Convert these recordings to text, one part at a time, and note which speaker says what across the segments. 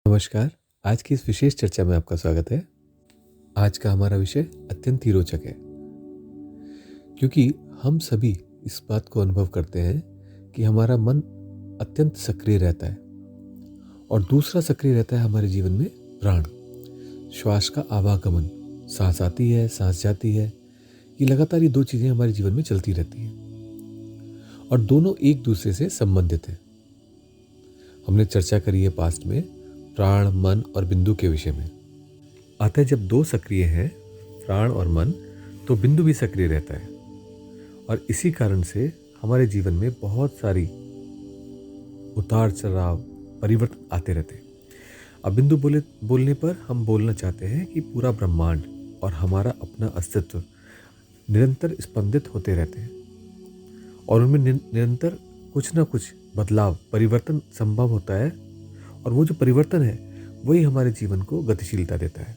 Speaker 1: नमस्कार। आज की इस विशेष चर्चा में आपका स्वागत है। आज का हमारा विषय अत्यंत ही रोचक है, क्योंकि हम सभी इस बात को अनुभव करते हैं कि हमारा मन अत्यंत सक्रिय रहता है और दूसरा सक्रिय रहता है हमारे जीवन में प्राण, श्वास का आवागमन। सांस आती है, सांस जाती है। ये लगातार ये दो चीज़ें हमारे जीवन में चलती रहती हैं और दोनों एक दूसरे से संबंधित हैं। हमने चर्चा करी है पास्ट में प्राण, मन और बिंदु के विषय में। अतः जब दो सक्रिय हैं, प्राण और मन, तो बिंदु भी सक्रिय रहता है और इसी कारण से हमारे जीवन में बहुत सारी उतार चढ़ाव, परिवर्तन आते रहते हैं। अब बिंदु बोलने पर हम बोलना चाहते हैं कि पूरा ब्रह्मांड और हमारा अपना अस्तित्व निरंतर स्पंदित होते रहते हैं और उनमें निरंतर कुछ ना कुछ बदलाव, परिवर्तन संभव होता है और वो जो परिवर्तन है वही हमारे जीवन को गतिशीलता देता है।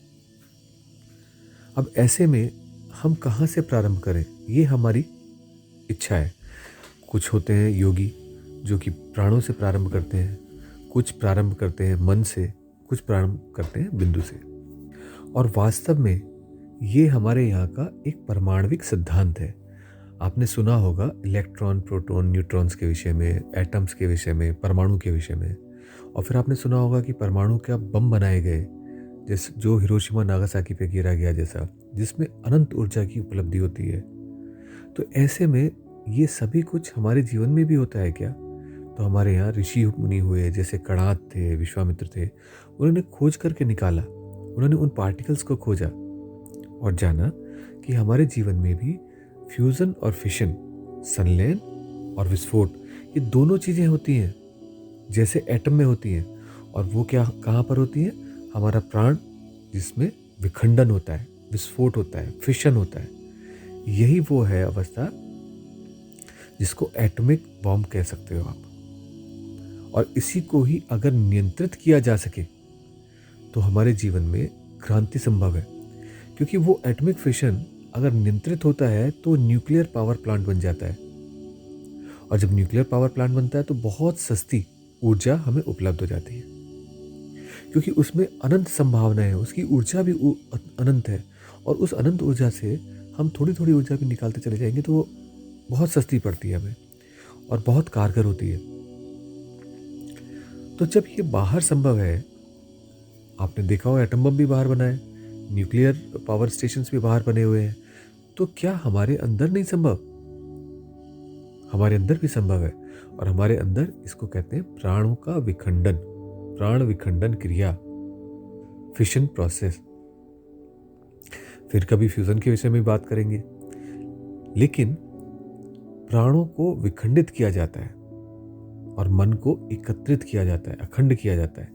Speaker 1: अब ऐसे में हम कहाँ से प्रारंभ करें, ये हमारी इच्छा है। कुछ होते हैं योगी जो कि प्राणों से प्रारंभ करते हैं, कुछ प्रारंभ करते हैं मन से, कुछ प्रारंभ करते हैं बिंदु से। और वास्तव में ये हमारे यहाँ का एक परमाणविक सिद्धांत है। आपने सुना होगा इलेक्ट्रॉन, प्रोटॉन, न्यूट्रॉन्स के विषय में, एटम्स के विषय में, परमाणु के विषय में। और फिर आपने सुना होगा कि परमाणु का बम बनाए गए, जैसे जो हिरोशिमा नागासाकी पे गिरा गया जैसा, जिसमें अनंत ऊर्जा की उपलब्धि होती है। तो ऐसे में ये सभी कुछ हमारे जीवन में भी होता है क्या? तो हमारे यहाँ ऋषि मुनि हुए, जैसे कणाद थे, विश्वामित्र थे, उन्होंने खोज करके निकाला। उन्होंने उन पार्टिकल्स को खोजा और जाना कि हमारे जीवन में भी फ्यूजन और फिशन, संलयन और विस्फोट, ये दोनों चीज़ें होती हैं जैसे एटम में होती हैं। और वो क्या कहाँ पर होती हैं? हमारा प्राण, जिसमें विखंडन होता है, विस्फोट होता है, फिशन होता है। यही वो है अवस्था जिसको एटॉमिक बॉम्ब कह सकते हो आप। और इसी को ही अगर नियंत्रित किया जा सके तो हमारे जीवन में क्रांति संभव है, क्योंकि वो एटॉमिक फिशन अगर नियंत्रित होता है तो न्यूक्लियर पावर प्लांट बन जाता है। और जब न्यूक्लियर पावर प्लांट बनता है तो बहुत सस्ती ऊर्जा हमें उपलब्ध हो जाती है, क्योंकि उसमें अनंत संभावना है, उसकी ऊर्जा भी अनंत है। और उस अनंत ऊर्जा से हम थोड़ी थोड़ी ऊर्जा भी निकालते चले जाएंगे तो वो बहुत सस्ती पड़ती है हमें और बहुत कारगर होती है। तो जब ये बाहर संभव है, आपने देखा हो एटम बम भी बाहर बना है, न्यूक्लियर पावर स्टेशंस भी बाहर बने हुए हैं, तो क्या हमारे अंदर नहीं संभव? हमारे अंदर भी संभव है। और हमारे अंदर इसको कहते हैं प्राणों का विखंडन, प्राण विखंडन क्रिया, फिशन प्रोसेस। फिर कभी फ्यूजन के विषय में बात करेंगे। लेकिन प्राणों को विखंडित किया जाता है और मन को एकत्रित किया जाता है, अखंड किया जाता है,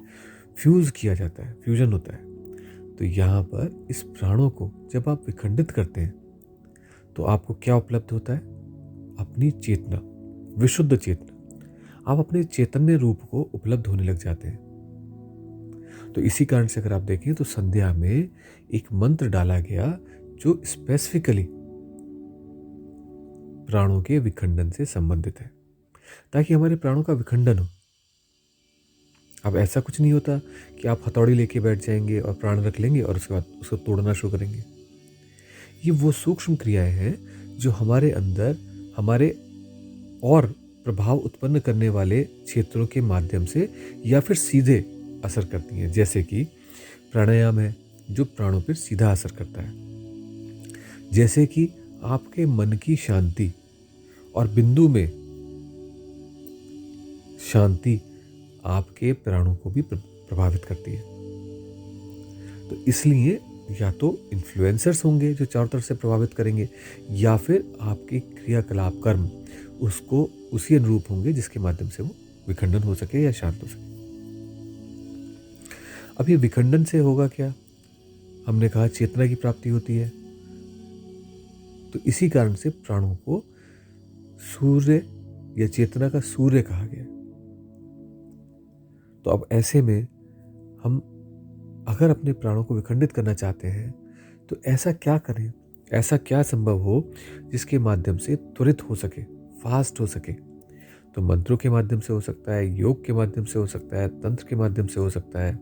Speaker 1: फ्यूज किया जाता है, फ्यूजन होता है। तो यहाँ पर इस प्राणों को जब आप विखंडित करते हैं तो आपको क्या उपलब्ध होता है? अपनी चेतना, विशुद्ध चेतना। आप अपने चैतन्य रूप को उपलब्ध होने लग जाते हैं। तो इसी कारण से अगर आप देखें तो संध्या में एक मंत्र डाला गया जो स्पेसिफिकली प्राणों के विखंडन से संबंधित है, ताकि हमारे प्राणों का विखंडन हो। अब ऐसा कुछ नहीं होता कि आप हथौड़ी लेके बैठ जाएंगे और प्राण रख लेंगे और उसके बाद उसको तोड़ना शुरू करेंगे। ये वो सूक्ष्म क्रियाएं हैं जो हमारे अंदर हमारे और प्रभाव उत्पन्न करने वाले क्षेत्रों के माध्यम से या फिर सीधे असर करती हैं। जैसे कि प्राणायाम है जो प्राणों पर सीधा असर करता है। जैसे कि आपके मन की शांति और बिंदु में शांति आपके प्राणों को भी प्रभावित करती है। तो इसलिए या तो इन्फ्लुएंसर्स होंगे जो चारों तरफ से प्रभावित करेंगे, या फिर आपके क्रियाकलाप, कर्म उसको उसी अनुरूप होंगे जिसके माध्यम से वो विखंडन हो सके या शांत हो सके। अब ये विखंडन से होगा क्या? हमने कहा चेतना की प्राप्ति होती है। तो इसी कारण से प्राणों को सूर्य या चेतना का सूर्य कहा गया। तो अब ऐसे में हम अगर अपने प्राणों को विखंडित करना चाहते हैं तो ऐसा क्या करें, ऐसा क्या संभव हो जिसके माध्यम से त्वरित हो सके, फास्ट हो सके। तो मंत्रों के माध्यम से हो सकता है, योग के माध्यम से हो सकता है, तंत्र के माध्यम से हो सकता है,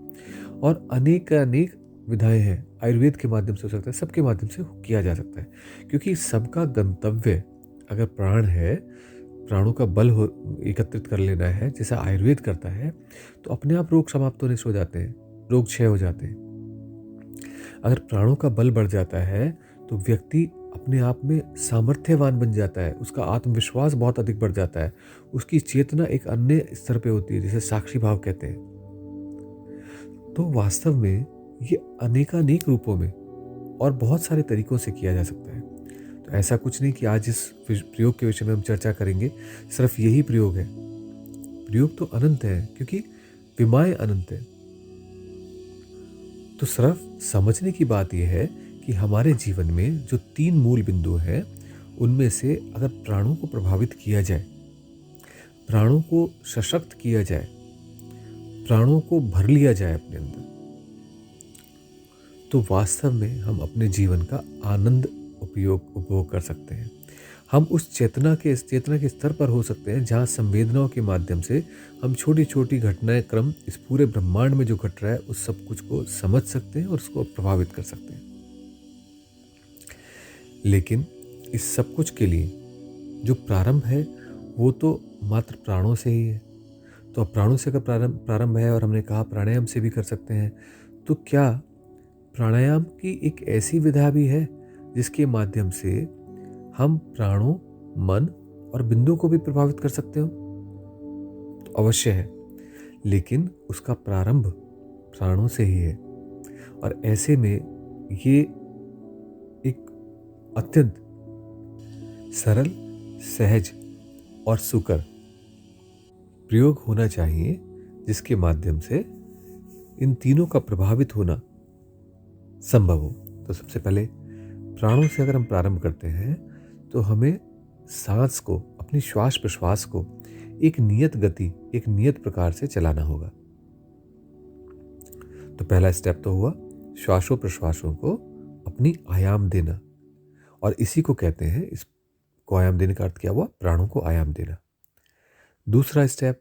Speaker 1: और अनेक अनेक विधाएं हैं, आयुर्वेद के माध्यम से हो सकता है, सबके माध्यम से किया जा सकता है। क्योंकि सबका गंतव्य अगर प्राण है, प्राणों का बल हो एकत्रित कर लेना है, जैसा आयुर्वेद करता है, तो अपने आप रोग समाप्त होने से हो जाते हैं, रोग क्षय हो जाते हैं। अगर प्राणों का बल बढ़ जाता है तो व्यक्ति अपने आप में सामर्थ्यवान बन जाता है, उसका आत्मविश्वास बहुत अधिक बढ़ जाता है, उसकी चेतना एक अन्य स्तर पे होती है, जिसे साक्षी भाव कहते हैं। तो वास्तव में ये अनेकानेक रूपों में और बहुत सारे तरीकों से किया जा सकता है। तो ऐसा कुछ नहीं कि आज इस प्रयोग के विषय में हम चर्चा करेंगे, सिर्फ यही प्रयोग है। प्रयोग तो अनंत है, क्योंकि विमाएं अनंत है। तो सिर्फ समझने की बात यह है कि हमारे जीवन में जो 3 मूल बिंदु हैं, उनमें से अगर प्राणों को प्रभावित किया जाए, प्राणों को सशक्त किया जाए, प्राणों को भर लिया जाए अपने अंदर, तो वास्तव में हम अपने जीवन का आनंद उपभोग कर सकते हैं। हम उस चेतना के स्तर पर हो सकते हैं जहाँ संवेदनाओं के माध्यम से हम छोटी छोटी घटनाएं क्रम इस पूरे ब्रह्मांड में जो घट रहा है उस सब कुछ को समझ सकते हैं और उसको प्रभावित कर सकते हैं। लेकिन इस सब कुछ के लिए जो प्रारंभ है वो तो मात्र प्राणों से ही है। तो अब प्राणों से अगर प्रारंभ है, और हमने कहा प्राणायाम से भी कर सकते हैं, तो क्या प्राणायाम की एक ऐसी विधा भी है जिसके माध्यम से हम प्राणों, मन और बिंदु को भी प्रभावित कर सकते हो? तो अवश्य है, लेकिन उसका प्रारंभ प्राणों से ही है। और ऐसे में ये एक अत्यंत सरल, सहज और सुकर प्रयोग होना चाहिए, जिसके माध्यम से इन तीनों का प्रभावित होना संभव हो। तो सबसे पहले प्राणों से अगर हम प्रारंभ करते हैं तो हमें सांस को, अपनी श्वास प्रश्वास को एक नियत गति, एक नियत प्रकार से चलाना होगा। तो पहला स्टेप तो हुआ श्वासों प्रश्वासों को अपनी आयाम देना, और इसी को कहते हैं, इसको आयाम देने का अर्थ क्या हुआ? प्राणों को आयाम देना। दूसरा स्टेप,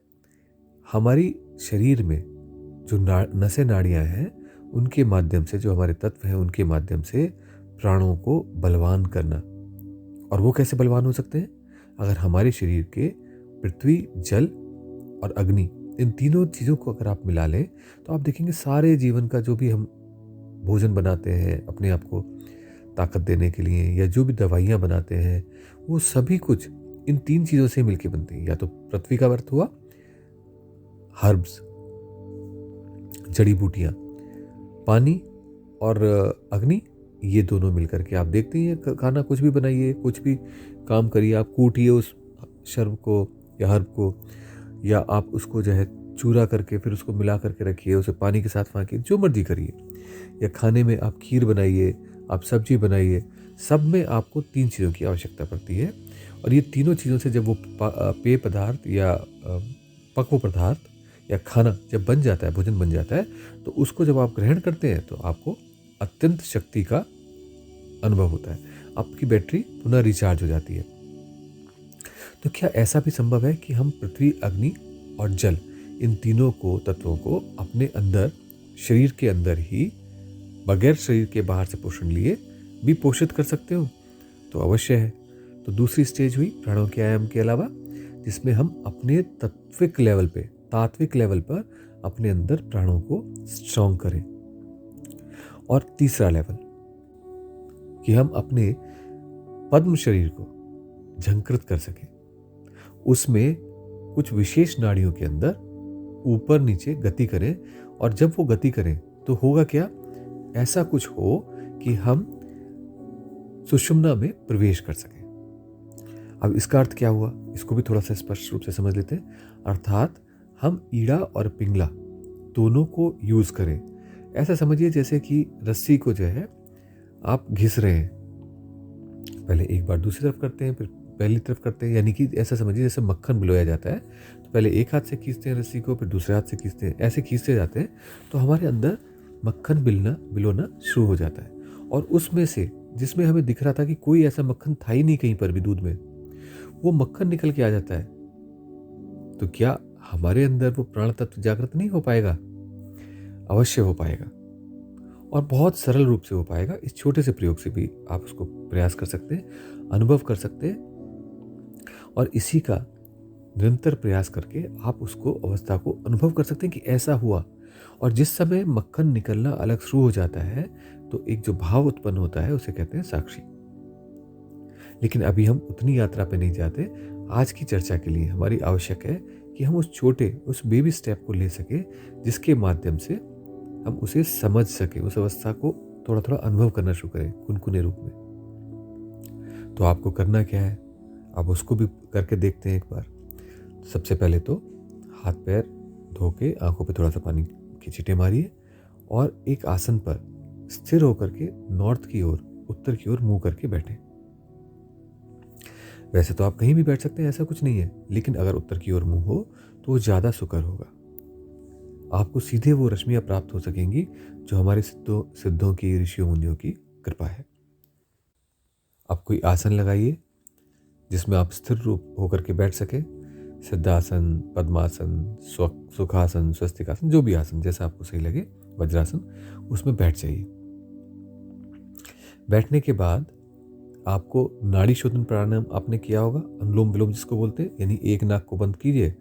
Speaker 1: हमारी शरीर में जो नसें नाड़ियां हैं उनके माध्यम से, जो हमारे तत्व हैं उनके माध्यम से प्राणों को बलवान करना। और वो कैसे बलवान हो सकते हैं? अगर हमारे शरीर के पृथ्वी, जल और अग्नि, इन तीनों चीज़ों को अगर आप मिला लें तो आप देखेंगे सारे जीवन का जो भी हम भोजन बनाते हैं अपने आप को ताकत देने के लिए, या जो भी दवाइयाँ बनाते हैं, वो सभी कुछ इन 3 चीज़ों से मिलके बनते हैं। या तो पृथ्वी का अर्थ हुआ हर्ब्स, जड़ी बूटियाँ, पानी और अग्नि, ये दोनों मिलकर के आप देखते हैं खाना कुछ भी बनाइए, कुछ भी काम करिए, आप कूटिए उस शर्ब को या हर्ब को, या आप उसको जो है चूरा करके फिर उसको मिला करके रखिए, उसे पानी के साथ फाँकिए, जो मर्जी करिए। या खाने में आप खीर बनाइए, आप सब्जी बनाइए, सब में आपको 3 चीज़ों की आवश्यकता पड़ती है। और ये तीनों चीज़ों से जब वो पेय पदार्थ या पक्व पदार्थ या खाना जब बन जाता है, भोजन बन जाता है, तो उसको जब आप ग्रहण करते हैं तो आपको अत्यंत शक्ति का अनुभव होता है, आपकी बैटरी पुनः रिचार्ज हो जाती है। तो क्या ऐसा भी संभव है कि हम पृथ्वी, अग्नि और जल, इन तीनों को, तत्वों को अपने अंदर, शरीर के अंदर ही, बगैर शरीर के बाहर से पोषण लिए भी पोषित कर सकते हो? तो अवश्य है। तो दूसरी स्टेज हुई प्राणों के आयाम के अलावा, जिसमें हम अपने तात्विक लेवल पर अपने अंदर प्राणों को स्ट्रॉन्ग करें। और तीसरा लेवल कि हम अपने पद्म शरीर को झंकृत कर सकें, उसमें कुछ विशेष नाड़ियों के अंदर ऊपर नीचे गति करें। और जब वो गति करें तो होगा क्या? ऐसा कुछ हो कि हम सुषुम्ना में प्रवेश कर सकें। अब इसका अर्थ क्या हुआ, इसको भी थोड़ा सा स्पष्ट रूप से समझ लेते हैं। अर्थात हम ईड़ा और पिंगला दोनों को यूज करें। ऐसा समझिए जैसे कि रस्सी को जो है आप घिस रहे हैं, पहले एक बार दूसरी तरफ करते हैं, फिर पहली तरफ करते हैं, यानी कि ऐसा समझिए जैसे मक्खन बिलोया जाता है, तो पहले एक हाथ से खींचते हैं रस्सी को, फिर दूसरे हाथ से खींचते हैं, ऐसे खींचते जाते हैं तो हमारे अंदर मक्खन बिलोना शुरू हो जाता है। और उसमें से, जिसमें हमें दिख रहा था कि कोई ऐसा मक्खन था ही नहीं कहीं पर भी दूध में, वो मक्खन निकल के आ जाता है। तो क्या हमारे अंदर वो प्राण तत्व जागृत नहीं हो पाएगा? अवश्य हो पाएगा, और बहुत सरल रूप से हो पाएगा। इस छोटे से प्रयोग से भी आप उसको प्रयास कर सकते हैं, अनुभव कर सकते हैं, और इसी का निरंतर प्रयास करके आप उसको अवस्था को अनुभव कर सकते हैं कि ऐसा हुआ। और जिस समय मक्खन निकलना अलग शुरू हो जाता है तो एक जो भाव उत्पन्न होता है उसे कहते हैं साक्षी। लेकिन अभी हम उतनी यात्रा पे नहीं जाते। आज की चर्चा के लिए हमारी आवश्यक है कि हम उस बेबी स्टेप को ले सके, जिसके माध्यम से हम उसे समझ सके, उस अवस्था को थोड़ा थोड़ा अनुभव करना शुरू करें कुनकुने रूप में। तो आपको करना क्या है, आप उसको भी करके देखते हैं एक बार। सबसे पहले तो हाथ पैर धो के आंखों पे थोड़ा सा पानी की छींटे मारिए और एक आसन पर स्थिर होकर के नॉर्थ की ओर, उत्तर की ओर मुंह करके बैठे। वैसे तो आप कहीं भी बैठ सकते हैं, ऐसा कुछ नहीं है, लेकिन अगर उत्तर की ओर मुंह हो तो वो ज्यादा सुकर होगा। आपको सीधे वो रश्मियां प्राप्त हो सकेंगी जो हमारे सिद्धों की, ऋषियों मुनियों की कृपा है। आप कोई आसन लगाइए जिसमें आप स्थिर रूप होकर के बैठ सके। सिद्धासन, पद्मासन, सुखासन, स्वस्तिकासन, जो भी आसन जैसा आपको सही लगे, वज्रासन, उसमें बैठ जाइए। बैठने के बाद आपको नाड़ी शोधन प्राणायाम आपने किया होगा, अनुलोम विलोम जिसको बोलते हैं, यानी एक नाक को बंद कीजिए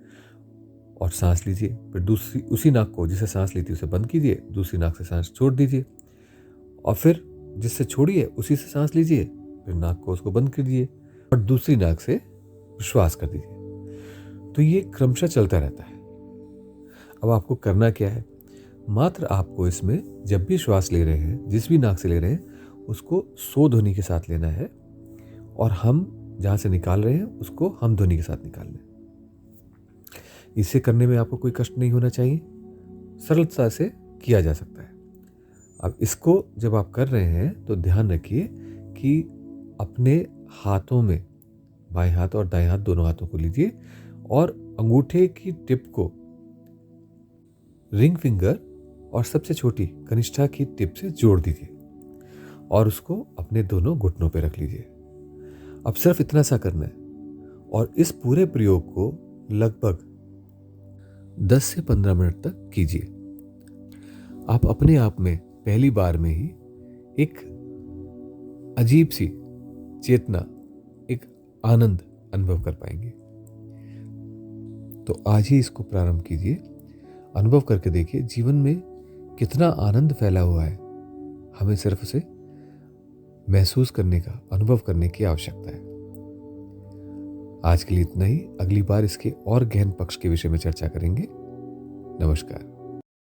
Speaker 1: और सांस लीजिए, फिर दूसरी उसी नाक को जिससे सांस ली थी उसे बंद कीजिए, दूसरी नाक से सांस छोड़ दीजिए, और फिर जिससे छोड़ी है उसी से सांस लीजिए, फिर नाक को उसको बंद कर दीजिए और दूसरी नाक से श्वास कर दीजिए। तो ये क्रमशः चलता रहता है। अब आपको करना क्या है, मात्र आपको इसमें जब भी श्वास ले रहे हैं, जिस भी नाक से ले रहे हैं, उसको सो ध्वनि के साथ लेना है, और हम जहां से निकाल रहे हैं उसको हम ध्वनि के साथ निकालना है। इसे करने में आपको कोई कष्ट नहीं होना चाहिए, सरलता से किया जा सकता है। अब इसको जब आप कर रहे हैं तो ध्यान रखिए कि अपने हाथों में, बाएं हाथ और दाएं हाथ दोनों हाथों को लीजिए और अंगूठे की टिप को रिंग फिंगर और सबसे छोटी कनिष्ठा की टिप से जोड़ दीजिए और उसको अपने दोनों घुटनों पर रख लीजिए। अब सिर्फ इतना सा करना है और इस पूरे प्रयोग को लगभग 10 से 15 मिनट तक कीजिए। आप अपने आप में पहली बार में ही एक अजीब सी चेतना, एक आनंद अनुभव कर पाएंगे। तो आज ही इसको प्रारंभ कीजिए, अनुभव करके देखिए जीवन में कितना आनंद फैला हुआ है। हमें सिर्फ उसे महसूस करने का, अनुभव करने की आवश्यकता है। आज के लिए इतना ही। अगली बार इसके और गहन पक्ष के विषय में चर्चा करेंगे। नमस्कार।